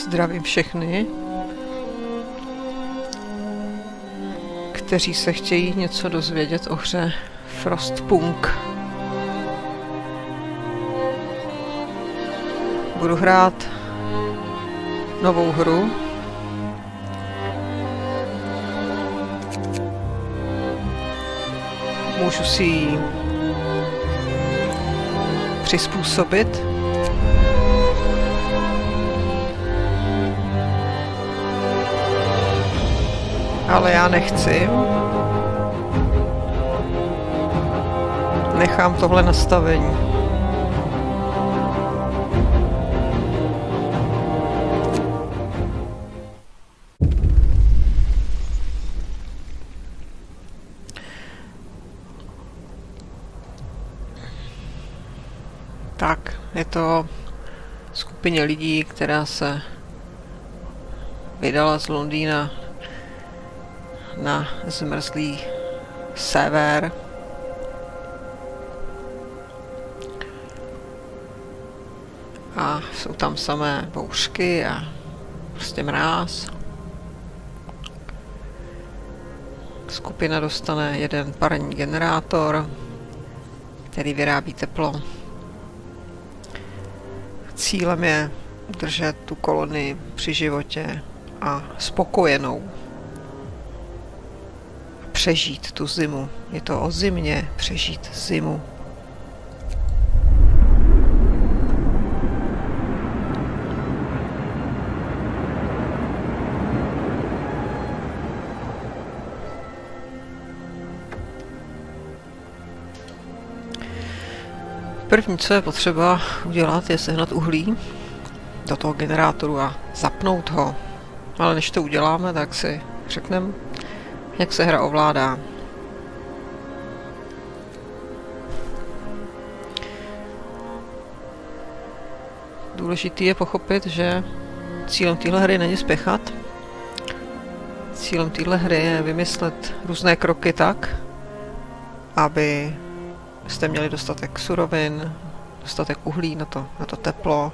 Zdravím všechny, kteří se chtějí něco dozvědět o hře Frostpunk. Budu hrát novou hru. Můžu si ji přizpůsobit. Ale já nechci. Nechám tohle nastavení. Tak, je to skupině lidí, která se vydala z Londýna na zmrzlý sever. A jsou tam samé bouřky a prostě mráz. Skupina dostane jeden parní generátor, který vyrábí teplo. Cílem je udržet tu kolonii při životě a spokojenou. Přežít tu zimu. Je to o zimě, přežít zimu. První, co je potřeba udělat, je sehnat uhlí do toho generátoru a zapnout ho. Ale než to uděláme, tak si řekneme, jak se hra ovládá. Důležitý je pochopit, že cílem téhle hry není spěchat. Cílem téhle hry je vymyslet různé kroky tak, aby jste měli dostatek surovin, dostatek uhlí na to teplo,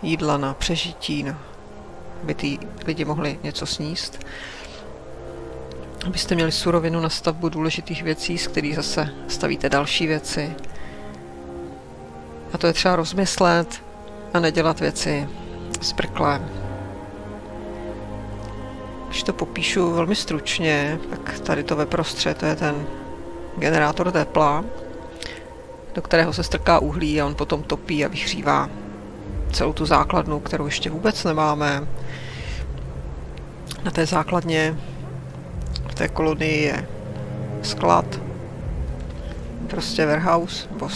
jídla na přežití, aby ty lidi mohli něco sníst. Abyste měli surovinu na stavbu důležitých věcí, z kterých zase stavíte další věci. A to je třeba rozmyslet a nedělat věci zbrkle. Když to popíšu velmi stručně, tak tady to veprostřed, to je ten generátor tepla, do kterého se strká uhlí a on potom topí a vyhřívá celou tu základnu, kterou ještě vůbec nemáme. Na té základně v té kolonii je sklad, prostě warehouse, nebo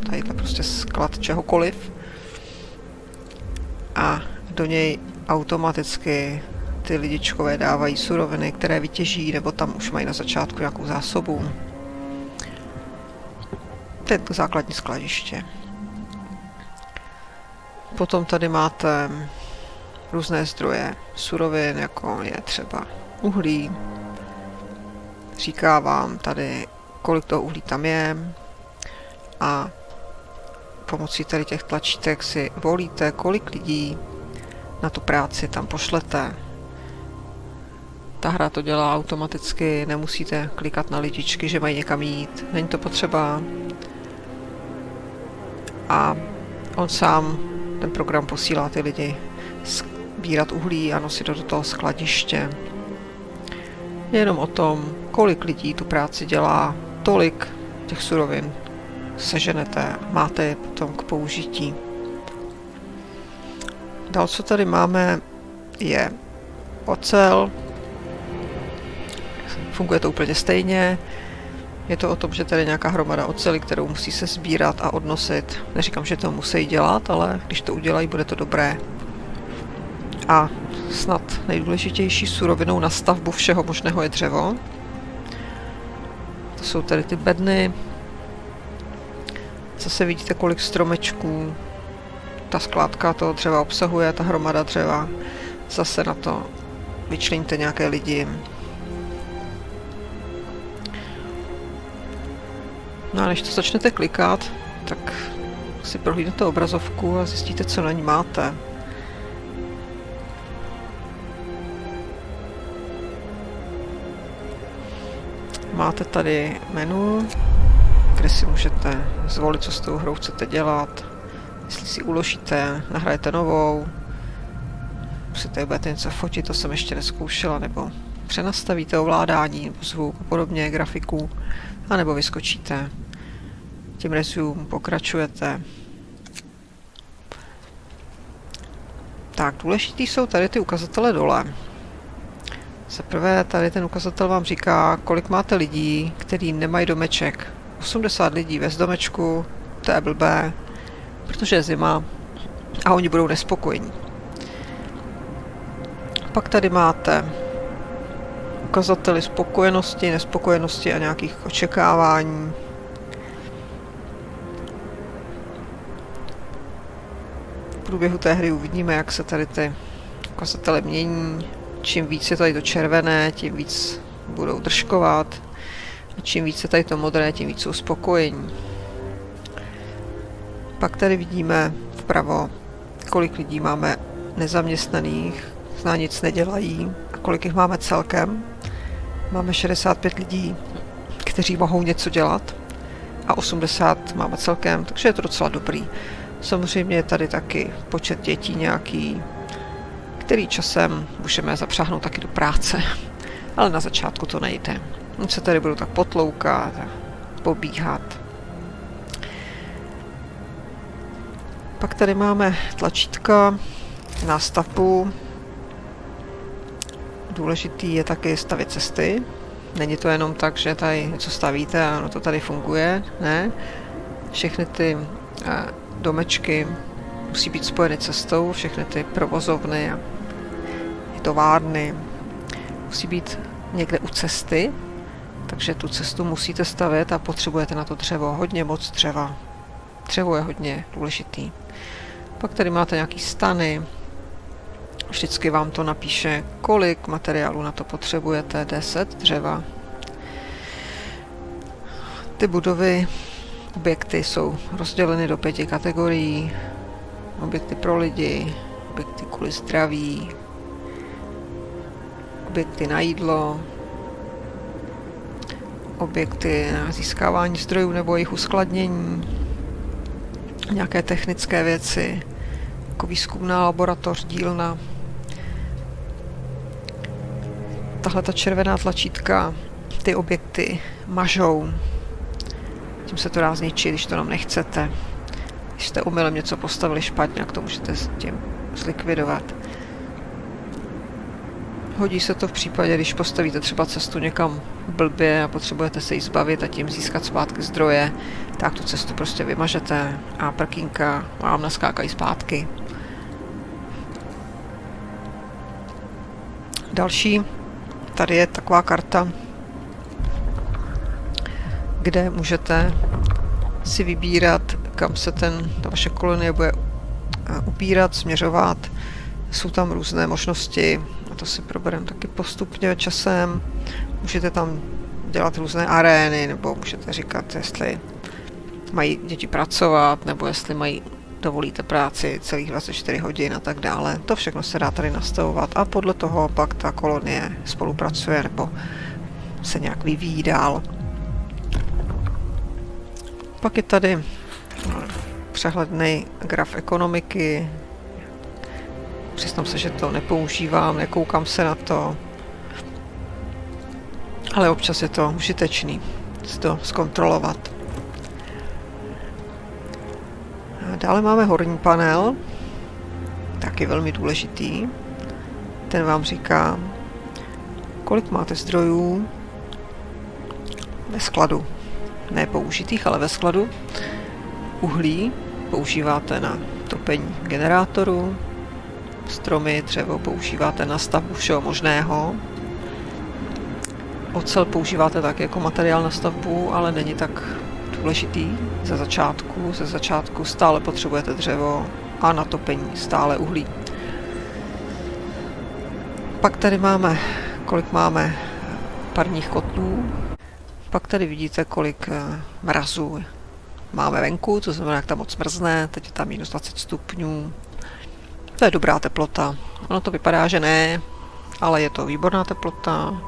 tadyhle prostě sklad čehokoliv. A do něj automaticky ty lidičkové dávají suroviny, které vytěží, nebo tam už mají na začátku nějakou zásobu. To je to základní skladiště. Potom tady máte různé zdroje surovin, jako je třeba uhlí. Říká vám tady, kolik toho uhlí tam je a pomocí tady těch tlačítek si volíte, kolik lidí na tu práci tam pošlete. Ta hra to dělá automaticky, nemusíte klikat na lidičky, že mají někam jít, není to potřeba. A on sám, ten program posílá ty lidi sbírat uhlí a nosit do toho skladiště. Je jenom o tom, kolik lidí tu práci dělá, tolik těch surovin seženete, máte je potom k použití. Dál, co tady máme, je ocel. Funguje to úplně stejně. Je to o tom, že tady je nějaká hromada oceli, kterou musí se sbírat a odnosit. Neříkám, že to musí dělat, ale když to udělají, bude to dobré. A snad nejdůležitější surovinou na stavbu všeho možného je dřevo. To jsou tady ty bedny. Zase vidíte, kolik stromečků ta skládka toho dřeva obsahuje, ta hromada dřeva. Zase na to vyčleníte nějaké lidi. No a než to začnete klikat, tak si prohlídnete obrazovku a zjistíte, co na ní máte. Máte tady menu, kde si můžete zvolit, co s tou hrou chcete dělat. Jestli si uložíte, nahrajete novou, musíte budete něco fotit, to jsem ještě nezkoušela, nebo přenastavíte ovládání, nebo zvuk a podobně, grafiku, anebo vyskočíte. Tím resume pokračujete. Tak, důležitý jsou tady ty ukazatele dole. Za prvé, tady ten ukazatel vám říká, kolik máte lidí, kteří nemají domeček. 80 lidí bez domečku, to je blbé, protože je zima a oni budou nespokojení. Pak tady máte ukazateli spokojenosti, nespokojenosti a nějakých očekávání. V průběhu té hry uvidíme, jak se tady ty ukazatele mění. Čím víc je tady to červené, tím víc budou držkovat. A čím víc je tady to modré, tím víc jsou spokojení. Pak tady vidíme vpravo, kolik lidí máme nezaměstnaných, zná nic nedělají a kolik jich máme celkem. Máme 65 lidí, kteří mohou něco dělat a 80 máme celkem, takže je to docela dobrý. Samozřejmě je tady taky počet dětí nějaký, který časem můžeme zapřáhnout taky do práce, ale na začátku to nejde. Oni se tady budou tak potloukat a pobíhat. Pak tady máme tlačítka, nástavbu. Důležitý je taky stavět cesty. Není to jenom tak, že tady něco stavíte a ono to tady funguje. Ne. Všechny ty domečky musí být spojeny cestou, všechny ty provozovny a továrny musí být někde u cesty, takže tu cestu musíte stavět a potřebujete na to dřevo, hodně moc dřeva. Dřevo je hodně důležitý. Pak tady máte nějaký stany, vždycky vám to napíše, kolik materiálu na to potřebujete, 10 dřeva. Ty budovy, objekty jsou rozděleny do 5 kategorií. Objekty pro lidi, objekty kvůli zdraví, objekty na jídlo, objekty na získávání zdrojů nebo jejich uskladnění, nějaké technické věci, jako výzkumná laboratoř, dílna. Tahle ta červená tlačítka ty objekty mažou. Tím se to dá zničit, když to nám nechcete. Když jste omylem něco postavili špatně, tak to můžete s tím zlikvidovat. Hodí se to v případě, když postavíte třeba cestu někam blbě a potřebujete se jí zbavit a tím získat zpátky zdroje, tak tu cestu prostě vymažete a prkínka vám naskákají zpátky. Další, tady je taková karta, kde můžete si vybírat, kam se ta vaše kolonie bude upírat, směřovat. Jsou tam různé možnosti, a to si probereme taky postupně časem. Můžete tam dělat různé arény, nebo můžete říkat, jestli mají děti pracovat, nebo jestli dovolíte práci celých 24 hodin a tak dále. To všechno se dá tady nastavovat a podle toho pak ta kolonie spolupracuje nebo se nějak vyvíjí dál. Pak je tady přehledný graf ekonomiky. Přiznám se, že to nepoužívám, nekoukám se na to, ale občas je to užitečný si to zkontrolovat. Dále máme horní panel, taky velmi důležitý. Ten vám říká, kolik máte zdrojů ve skladu. Ne použitých, ale ve skladu. Uhlí používáte na topení generátoru, stromy, dřevo používáte na stavbu všeho možného. Ocel používáte tak jako materiál na stavbu, ale není tak důležitý ze začátku. Ze začátku stále potřebujete dřevo a na topení stále uhlí. Pak tady máme, kolik máme parních kotlů. Pak tady vidíte, kolik mrazu máme venku, to znamená, jak tam moc mrzne, teď je tam minus 20 stupňů. To je dobrá teplota. Ono to vypadá, že ne, ale je to výborná teplota,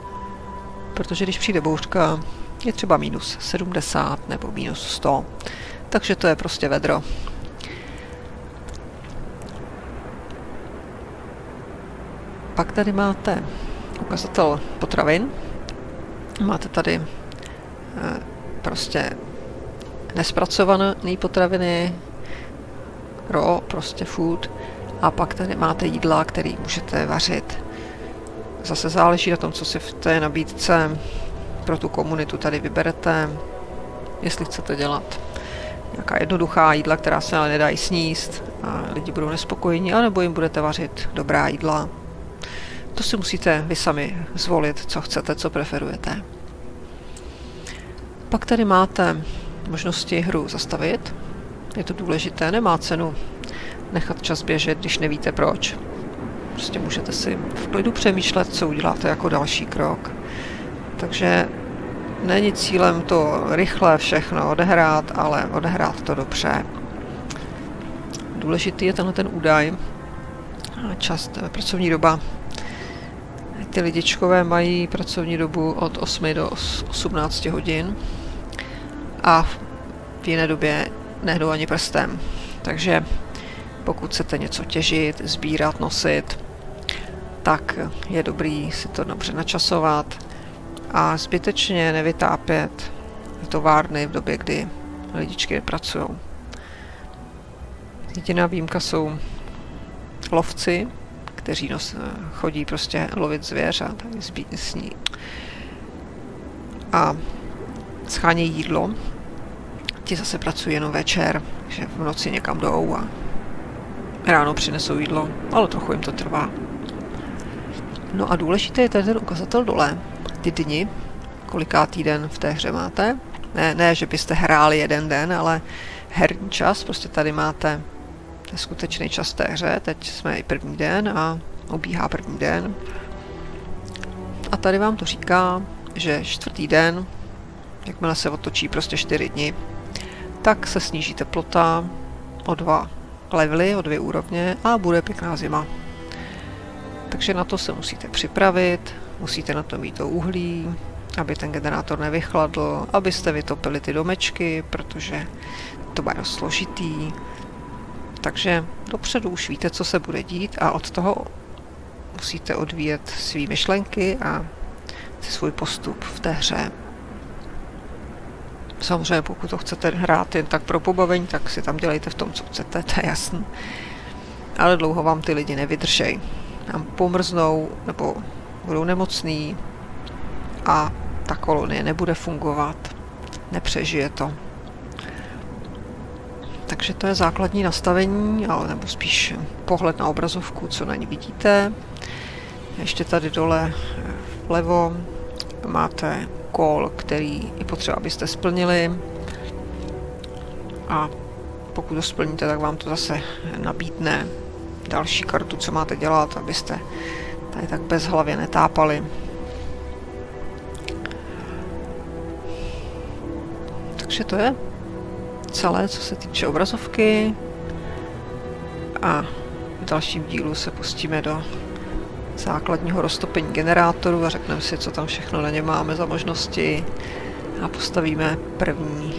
protože když přijde bouřka, je třeba minus 70 nebo minus 100. Takže to je prostě vedro. Pak tady máte ukazatel potravin. Máte tady prostě nespracované potraviny, raw, prostě food. A pak tady máte jídla, které můžete vařit. Zase záleží na tom, co si v té nabídce pro tu komunitu tady vyberete, jestli chcete dělat nějaká jednoduchá jídla, která se ale nedají sníst a lidi budou nespokojení, anebo jim budete vařit dobrá jídla. To si musíte vy sami zvolit, co chcete, co preferujete. Pak tady máte možnosti hru zastavit. Je to důležité, nemá cenu nechat čas běžet, když nevíte proč. Prostě můžete si v klidu přemýšlet, co uděláte jako další krok. Takže není cílem to rychle všechno odehrát, ale odehrát to dobře. Důležitý je tenhle ten údaj. Čas, pracovní doba. Ty lidičkové mají pracovní dobu od 8 do 18 hodin a v jiné době nehdou ani prstem. Takže pokud chcete něco těžit, sbírat, nosit, tak je dobrý si to dobře načasovat a zbytečně nevytápět továrny v době, kdy lidičky pracují. Jediná výjimka jsou lovci, kteří chodí prostě lovit zvěřat a schánějí jídlo. Ti zase pracují jenom večer, že v noci někam jdou a ráno přinesou jídlo, ale trochu jim to trvá. No a důležité je tady ten ukazatel dole, ty dni, kolikátý den v té hře máte. Ne, že byste hráli jeden den, ale herní čas, prostě tady máte skutečný čas té hře, teď jsme i první den a ubíhá první den. A tady vám to říká, že čtvrtý den, jakmile se otočí prostě 4 dny, tak se sníží teplota o 2 levely, o 2 úrovně a bude pěkná zima. Takže na to se musíte připravit, musíte na to mít to uhlí, aby ten generátor nevychladl, abyste vytopili ty domečky, protože to bude dost složitý. Takže dopředu už víte, co se bude dít a od toho musíte odvíjet svý myšlenky a svůj postup v té hře. Samozřejmě, pokud to chcete hrát jen tak pro pobavení, tak si tam dělejte v tom, co chcete, to je jasný. Ale dlouho vám ty lidi nevydržej. Tam pomrznou nebo budou nemocný a ta kolonie nebude fungovat, nepřežije to. Takže to je základní nastavení, nebo spíš pohled na obrazovku, co na ní vidíte. Ještě tady dole vlevo máte call, který je potřeba, abyste splnili. A pokud to splníte, tak vám to zase nabídne další kartu, co máte dělat, abyste tady tak bezhlavě netápali. Takže to je celé, co se týče obrazovky. A v dalším dílu se pustíme do základního roztopení generátoru a řekneme si, co tam všechno na ně máme za možnosti a postavíme první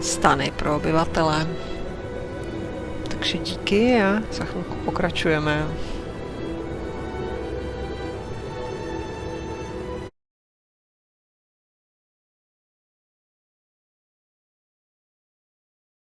stany pro obyvatele. Takže díky a za chvilku pokračujeme.